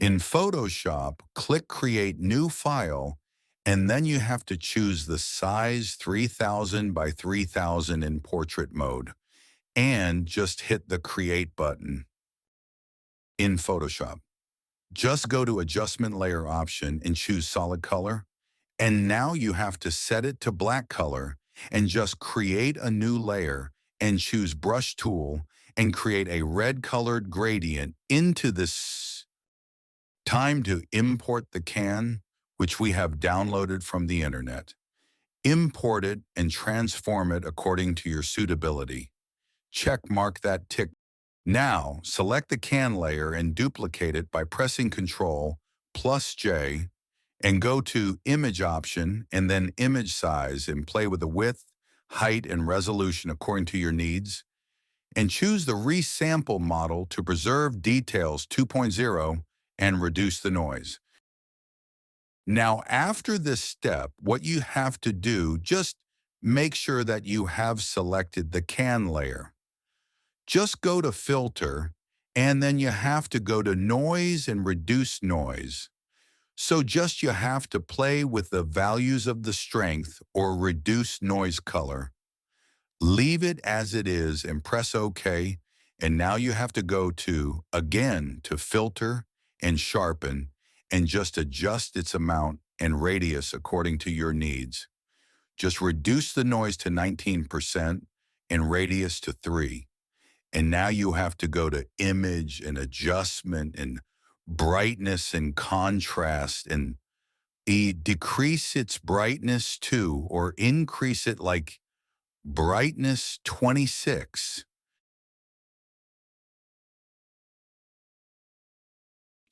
In Photoshop, click Create New File, and then you have to choose the size 3000 by 3000 in portrait mode, and just hit the Create button. In Photoshop, just go to Adjustment Layer option and choose Solid Color, and now you have to set it to black color and just create a new layer and choose Brush Tool and create a red-colored gradient into this. Time to import the can, which we have downloaded from the internet. Import it and transform it according to your suitability. Check mark that tick. Now, select the can layer and duplicate it by pressing Ctrl+J and go to Image option and then Image size and play with the width, height, and resolution according to your needs. And choose the Resample model to preserve details 2.0 and reduce the noise. Now, after this step, what you have to do, just make sure that you have selected the can layer. Just go to Filter, and then you have to go to Noise and Reduce Noise. So just you have to play with the values of the strength or reduce noise color. Leave it as it is and press OK, and now you have to go to, again, to Filter and Sharpen, and just adjust its amount and radius according to your needs. Just reduce the noise to 19% and radius to 3. And now you have to go to Image and Adjustment and Brightness and Contrast and decrease its brightness to, or increase it like brightness 26.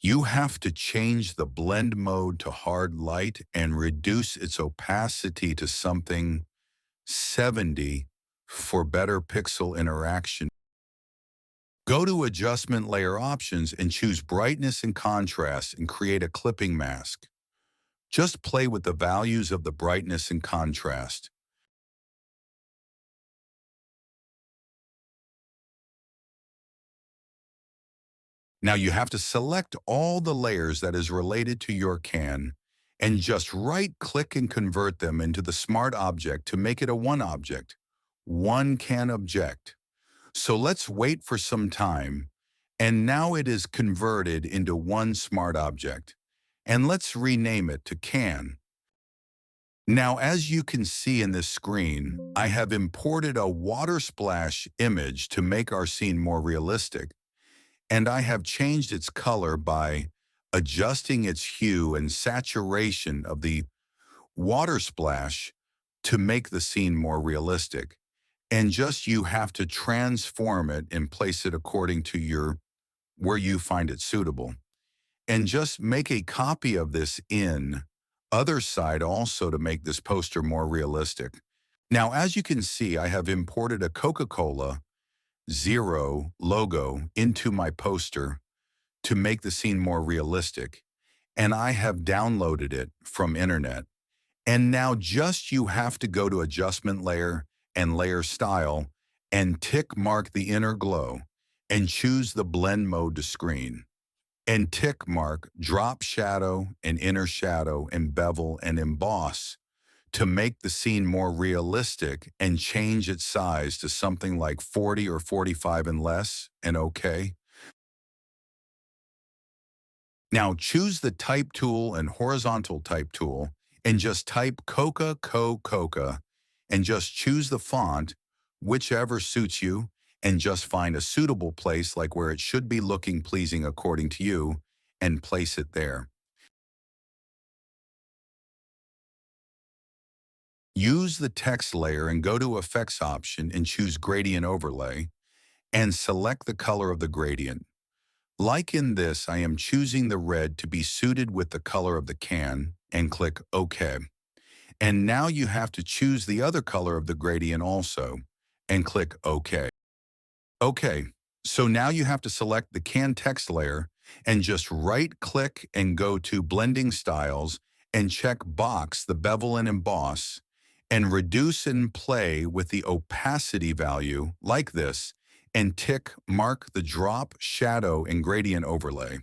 You have to change the blend mode to hard light and reduce its opacity to something 70 for better pixel interaction. Go to Adjustment Layer Options and choose Brightness and Contrast and create a clipping mask. Just play with the values of the brightness and contrast. Now you have to select all the layers that is related to your can and just right-click and convert them into the Smart Object to make it a one object, one can object. So let's wait for some time, and now it is converted into one Smart Object. And let's rename it to Can. Now, as you can see in this screen, I have imported a water splash image to make our scene more realistic, and I have changed its color by adjusting its hue and saturation of the water splash to make the scene more realistic. And just you have to transform it and place it according to where you find it suitable. And just make a copy of this in other side also to make this poster more realistic. Now, as you can see, I have imported a Coca-Cola Zero logo into my poster to make the scene more realistic. And I have downloaded it from internet. And now just you have to go to Adjustment Layer and Layer Style and tick mark the inner glow and choose the blend mode to screen. And tick mark drop shadow and inner shadow and bevel and emboss to make the scene more realistic and change its size to something like 40 or 45 and less and OK. Now choose the Type tool and Horizontal Type tool and just type Coca and just choose the font, whichever suits you, and just find a suitable place like where it should be looking pleasing according to you and place it there. Use the text layer and go to Effects option and choose Gradient Overlay and select the color of the gradient. Like in this, I am choosing the red to be suited with the color of the can and click OK. And now you have to choose the other color of the gradient also and click OK. OK, so now you have to select the can text layer and just right-click and go to Blending Styles and check Box the Bevel and Emboss and reduce and play with the opacity value like this and tick mark the Drop, Shadow, and Gradient Overlay.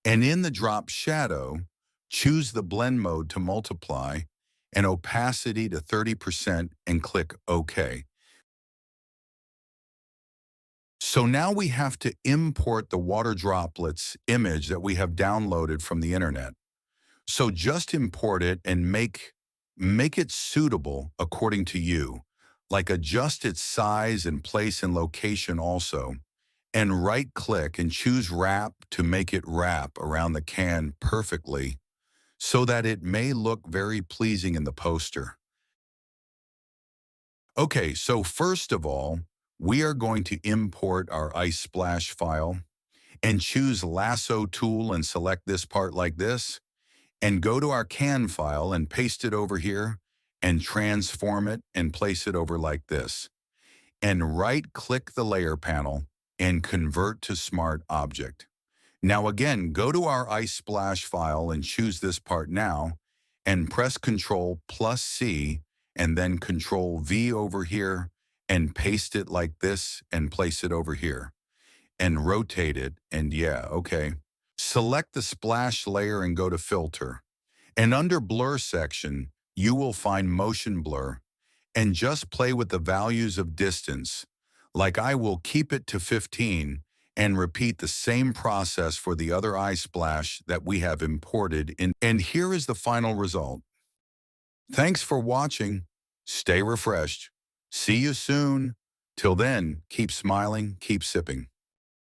And in the drop shadow, choose the blend mode to multiply and opacity to 30% and click OK. So now we have to import the water droplets image that we have downloaded from the internet. So just import it and make it suitable according to you, like adjust its size and place and location also, and right-click and choose Wrap to make it wrap around the can perfectly so that it may look very pleasing in the poster. Okay, so first of all, we are going to import our Ice Splash file and choose Lasso tool and select this part like this, and go to our can file and paste it over here and transform it and place it over like this. And right-click the layer panel and convert to Smart Object. Now again, go to our Ice Splash file and choose this part now and press Ctrl plus C and then Ctrl V over here and paste it like this and place it over here and rotate it, and yeah, okay. Select the splash layer and go to Filter. And under Blur section, you will find Motion Blur, and just play with the values of distance. Like I will keep it to 15 and repeat the same process for the other eye splash that we have imported in. And here is the final result. Thanks for watching. Stay refreshed. See you soon. Till then, keep smiling, keep sipping.